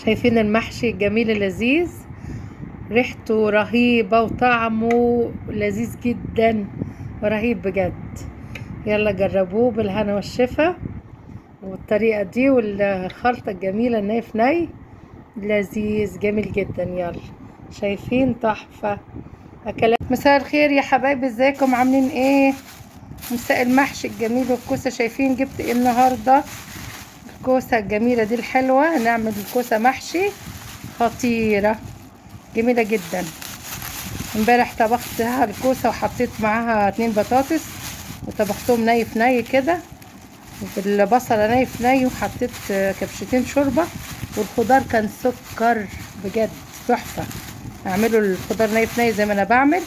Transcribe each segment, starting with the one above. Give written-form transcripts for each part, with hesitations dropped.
شايفين المحشي الجميل اللذيذ، ريحته رهيبة وطعمه لذيذ جدا، رهيب بجد. يلا جربوه بالهنا والشفا، والطريقة دي والخلطة الجميلة ني في ني، لذيذ جميل جدا. يلا شايفين تحفة أكلات. مساء الخير يا حبايبي، ازيكم عاملين ايه؟ مساء المحشي الجميل والكوسة. شايفين جبت ايه النهاردة؟ الكوسة الجميلة دي الحلوة، هنعمل الكوسة محشي خطيرة جميلة جدا. امبارح طبختها الكوسة وحطيت معاها 2 بطاطس وطبختهم ني في ني كده، بالبصلة ني في ني، وحطيت كبشتين شوربة، والخضار كان سكر بجد تحفة. اعملوا الخضار ني في ني زي ما انا بعمل،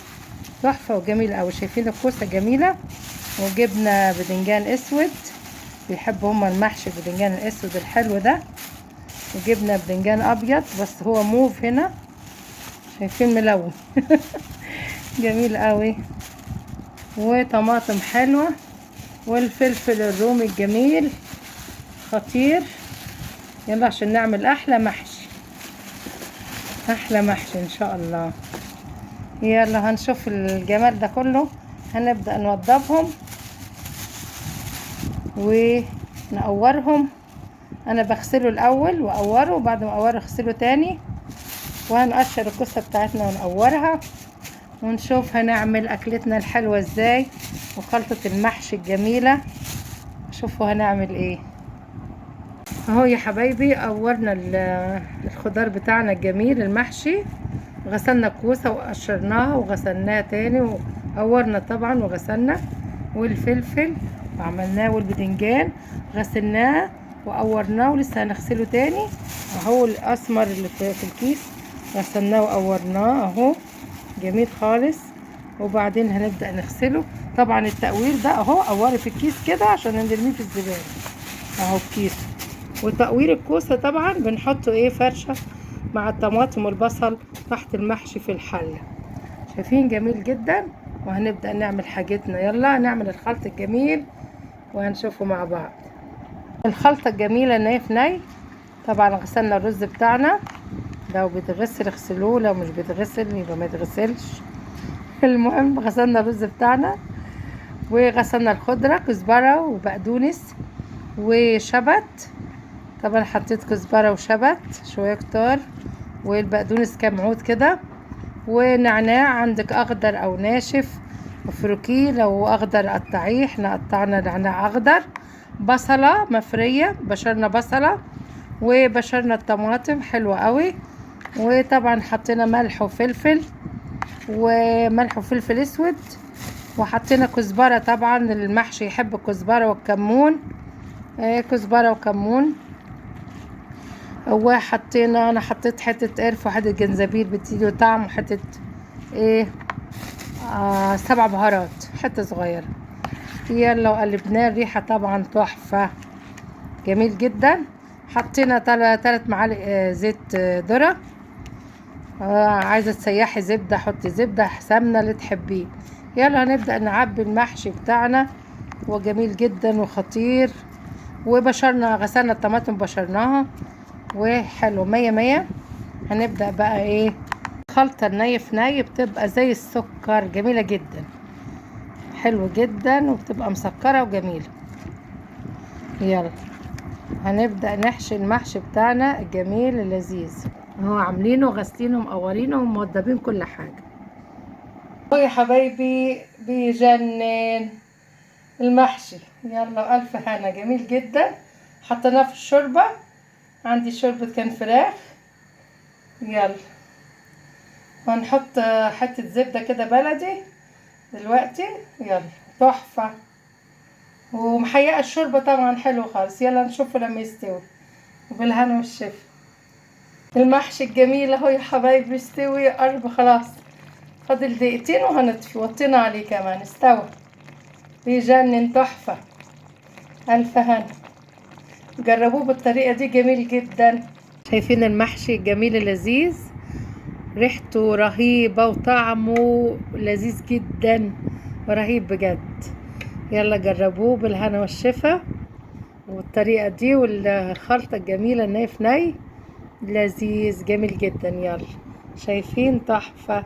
تحفة وجميل اوي. شايفين الكوسة جميلة، وجبنا بدنجان اسود، بيحبوا هما المحشي البدنجان الاسود الحلو ده، وجبنا بدنجان ابيض بس هو موف هنا، شايفين ملون جميل قوي، وطماطم حلوة، والفلفل الرومي الجميل خطير. يلا عشان نعمل احلى محشي، احلى محشي ان شاء الله. يلا هنشوف الجمال ده كله. هنبدأ نوضبهم ونقورهم. انا بغسله الاول واقوره، وبعد ما اقوره اغسله تاني، وهنقشر الكوسه بتاعتنا ونقورها، ونشوف هنعمل اكلتنا الحلوه ازاي، وخلطه المحشي الجميله. شوفوا هنعمل ايه. اهو يا حبايبي قورنا الخضار بتاعنا الجميل المحشي، غسلنا الكوسه وقشرناها وغسلناها تاني، وقورنا طبعا وغسلنا، والفلفل وعملناه، والبدنجان غسلناه وقورناه ولسه هنغسله تاني. اهو الاسمر اللي في الكيس غسلناه وقورناه اهو جميل خالص. وبعدين هنبدأ نغسله. طبعا التقوير ده اهو قوري في الكيس كده عشان نرميه في الزبالة اهو الكيس. وتقوير الكوسة طبعا بنحطه ايه فرشة مع الطماطم والبصل تحت المحشي في الحلة. شايفين جميل جدا. وهنبدأ نعمل حاجتنا. يلا نعمل الخلط الجميل وهنشوفه مع بعض. الخلطة الجميلة ني في ني. طبعا غسلنا الرز بتاعنا، لو بيتغسل اغسلوه، لو مش بيتغسل يبقى ما يتغسلش المهم غسلنا الرز بتاعنا، وغسلنا الخضرة كزبرة وبقدونس وشبت. طبعا حطيت كزبرة وشبت شوية كتار، والبقدونس كام عود كده، ونعناع عندك اخضر او ناشف، افركيه لو اخضر قطعيه، احنا قطعنا نعناع اخضر. بصلة مفرية، بشرنا بصلة وبشرنا الطماطم حلوة قوي. وطبعا حطينا ملح وفلفل، وملح وفلفل اسود، وحطينا كزبرة. طبعا المحشي يحب الكزبرة والكمون، كزبرة وكمون. وحطينا، انا حطيت حتة قرفة وحتة جنزبيل بتديله طعم، وحتة ايه 7 بهارات حتة صغيرة. يلا وقلبناه، الريحة طبعا تحفة جميل جدا. حطينا 3 معالق زيت ذرة. عايزة تسيحي زبدة حطي زبدة، سمنة اللي تحبيه. يلا هنبدأ نعبي المحشي بتاعنا، وجميل جدا وخطير. وبشرنا، غسلنا الطماطم بشرناها، وحلو 100 100. هنبدأ بقى ايه، خلطة الني في ني بتبقى زي السكر، جميلة جدا، حلو جدا، وبتبقى مسكرة وجميلة. يلا هنبدأ نحشي المحشي بتاعنا الجميل اللذيذ اهو، عاملينه غاسلينه مقورينه وموضبين كل حاجة اهو يا حبايبي، بيجنن المحشي. يلا ألف هنا، جميل جدا. حطيناه في الشوربة، عندي شوربة كان فراخ. يلا هنحط حتة زبدة كده بلدي دلوقتي. يلا تحفة، ومحيقة الشوربة طبعا حلو خالص. يلا نشوفه لما يستوي، وبالهنا والشفا. المحشي الجميل اهو يا حبايبي يستوي، قرب خلاص، فاضل دقيقتين وهنطفي. وطينا عليه كمان، استوى بيجنن تحفة. ألف هنا، جربوه بالطريقة دي جميل جدا. شايفين المحشي الجميل اللذيذ، ريحته رهيبة وطعمه لذيذ جدا، رهيب بجد. يلا جربوه بالهنا والشفا، والطريقة دي والخلطة الجميلة ني في ني، لذيذ جميل جدا. يلا، شايفين؟ تحفة.